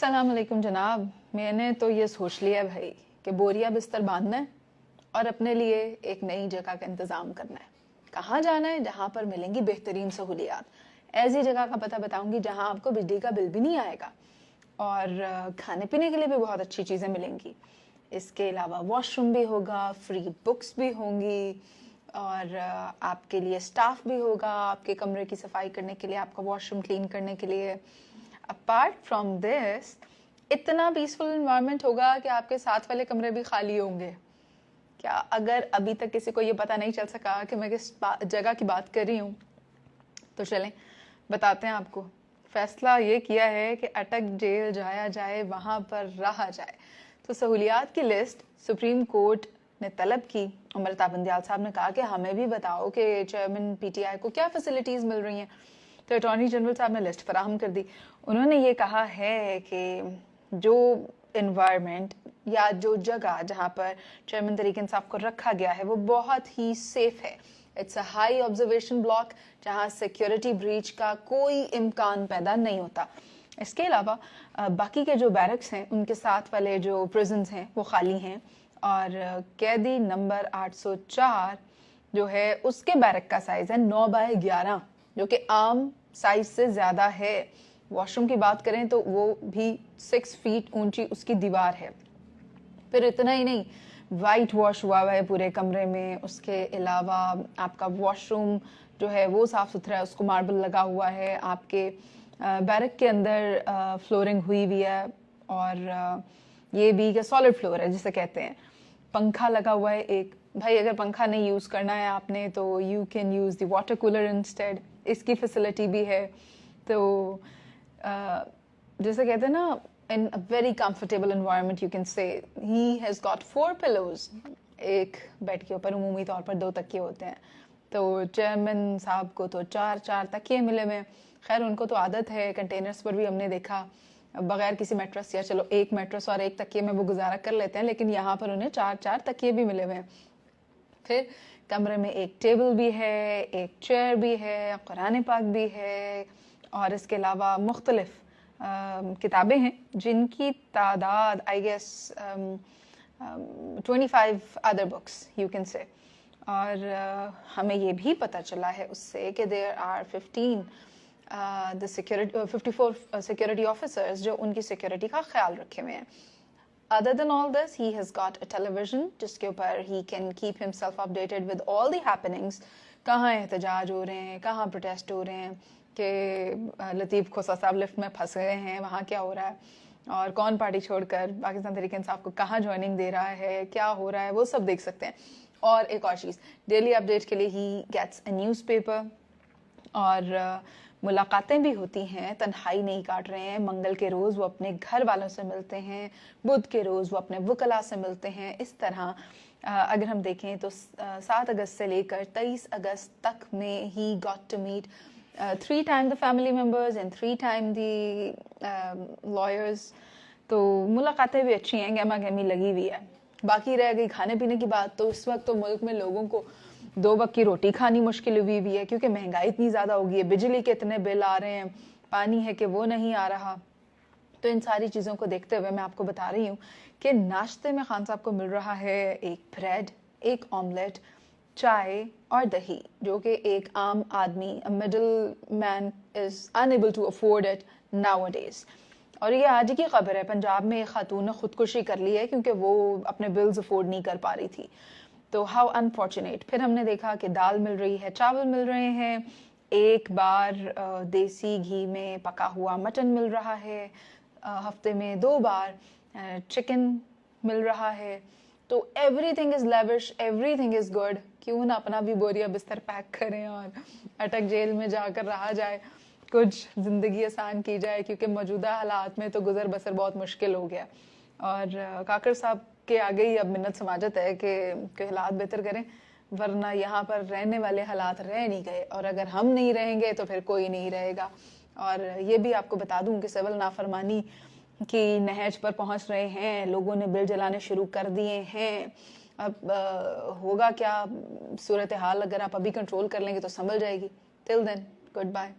अस्सलाम वालेकुम जनाब। मैंने तो ये सोच लिया भाई कि बोरिया बिस्तर बांधना है और अपने लिए एक नई जगह का इंतज़ाम करना है। कहाँ जाना है? जहाँ पर मिलेंगी बेहतरीन सहूलियात। ऐसी जगह का पता बताऊंगी जहाँ आपको बिजली का बिल भी नहीं आएगा और खाने पीने के लिए भी बहुत अच्छी चीज़ें मिलेंगी। इसके अलावा वॉशरूम भी होगा, फ्री बुक्स भी होंगी और आपके लिए स्टाफ भी होगा आपके कमरे की सफाई करने के लिए, आपका वॉशरूम क्लीन करने के लिए। अपार्ट फ्रॉम दिस इतना पीसफुल इन्वायरमेंट होगा कि आपके साथ वाले कमरे भी खाली होंगे। क्या अगर अभी तक किसी को ये पता नहीं चल सका कि मैं किस जगह की बात कर रही हूँ, तो चलें बताते हैं आपको। फैसला ये किया है कि अटक जेल जाया जाए, वहाँ पर रहा जाए। तो सहूलियात की लिस्ट सुप्रीम कोर्ट ने तलब की। उमर ताबंदियाल साहब ने कहा कि हमें भी बताओ कि चेयरमैन पीटीआई को क्या फैसिलिटीज़ मिल रही हैं। तो अटॉर्नी जनरल साहब ने लिस्ट फराहम कर दी। उन्होंने ये कहा है कि जो इन्वायरमेंट या जो जगह जहाँ पर चेयरमैन तरीक इंसाफ को रखा गया है वो बहुत ही सेफ है। It's a high observation block जहाँ सिक्योरिटी ब्रीच का कोई इम्कान पैदा नहीं होता। इसके अलावा बाकी के जो बैरक्स हैं उनके साथ वाले जो प्रिजन्स हैं वो खाली हैं और कैदी नंबर 804 जो है उसके बैरक का साइज़ है 9x11 जो कि आम साइज से ज़्यादा है। वॉशरूम की बात करें तो वो भी 6 फीट ऊंची उसकी दीवार है। फिर इतना ही नहीं, वाइट वॉश हुआ हुआ है पूरे कमरे में। उसके अलावा आपका वॉशरूम जो है वो साफ़ सुथरा है, उसको मार्बल लगा हुआ है। आपके बैरक के अंदर फ्लोरिंग हुई हुई है और ये भी कि सॉलिड फ्लोर है जिसे कहते हैं। पंखा लगा हुआ है एक। भाई अगर पंखा नहीं यूज़ करना है आपने तो you can use the water cooler instead, इसकी फैसिलिटी भी है। तो जैसे कहते हैं ना, in a very comfortable environment you can say he has got 4 pillows. एक बेड के ऊपर उमूमी तौर पर 2 तकिए होते हैं, तो चेयरमैन साहब को तो 4 तकिए मिले हुए। खैर उनको तो आदत है, कंटेनर्स पर भी हमने देखा बगैर किसी मैट्रेस या चलो एक मैट्रेस और एक तकिए में वो गुजारा कर लेते हैं, लेकिन यहाँ पर उन्हें 4 तकिए भी मिले हुए हैं। फिर कमरे में एक टेबल भी है, एक चेयर भी है, कुरान पाक भी है और इसके अलावा मुख्तलिफ किताबें हैं जिनकी तादाद I guess 25 other books you can say. और हमें ये भी पता चला है उससे कि देयर आर 54 सिक्योरिटी ऑफिसर्स जो उनकी सिक्योरिटी का ख्याल रखे हुए हैं। Other than all this, he has got a television जिसके ऊपर he can keep himself updated with all the happenings। कहाँ एहतजाज हो रहे हैं, कहाँ प्रोटेस्ट हो रहे हैं, कि लतीफ़ खोसा साहब लिफ्ट में फंस गए हैं, वहाँ क्या हो रहा है और कौन पार्टी छोड़कर पाकिस्तान तहरीक इंसाफ को कहाँ ज्वाइनिंग दे रहा है, क्या हो रहा है, वो सब देख सकते हैं। और एक और चीज़, डेली अपडेट के लिए ही गेट्स अ न्यूज़पेपर और मुलाकातें भी होती हैं। तन्हाई नहीं काट रहे हैं। मंगल के रोज़ वो अपने घर वालों से मिलते हैं, बुध के रोज़ वो अपने वकला से मिलते हैं। इस तरह अगर हम देखें तो 7 अगस्त से लेकर 23 अगस्त तक में ही got to meet 3 times the family members and 3 times the lawyers. तो मुलाकातें भी अच्छी हैं, गहमा गहमी लगी हुई है। बाकी रह गई खाने पीने की बात, तो इस वक्त तो मुल्क में लोगों को 2 वक्त की रोटी खानी मुश्किल हुई हुई है क्योंकि महंगाई इतनी ज़्यादा हो गई है, बिजली के इतने बिल आ रहे हैं, पानी है कि वो नहीं आ रहा। तो इन सारी चीज़ों को देखते हुए मैं आपको बता रही हूँ कि नाश्ते में खान साहब को मिल रहा है एक ब्रेड, एक ऑमलेट, चाय और दही, जो कि एक आम आदमी, a middle man is unable to afford it nowadays. और ये आज ही की खबर है, पंजाब में एक खातून ने खुदकुशी कर ली है क्योंकि वो अपने बिल्स अफोर्ड नहीं कर पा रही थी। तो हाउ अनफॉर्चुनेट। फिर हमने देखा कि दाल मिल रही है, चावल मिल रहे हैं, एक बार देसी घी में पका हुआ मटन मिल रहा है, हफ्ते में 2 बार चिकन मिल रहा है। तो everything is lavish, everything is good. क्यों ना अपना भी बोरिया बिस्तर पैक करें और अटक जेल में जाकर रहा जाए, कुछ ज़िंदगी आसान की जाए, क्योंकि मौजूदा हालात में तो गुजर बसर बहुत मुश्किल हो गया। और काकर साहब के आगे ही अब मिन्नत समाजत है कि हालात बेहतर करें, वरना यहाँ पर रहने वाले हालात रह नहीं गए और अगर हम नहीं रहेंगे तो फिर कोई नहीं रहेगा। और ये भी आपको बता दूं कि सिविल नाफरमानी की नहज पर पहुँच रहे हैं, लोगों ने बिल जलाने शुरू कर दिए हैं। अब होगा क्या सूरत हाल, अगर आप अभी कंट्रोल कर लेंगे तो संभल जाएगी। Till then good bye.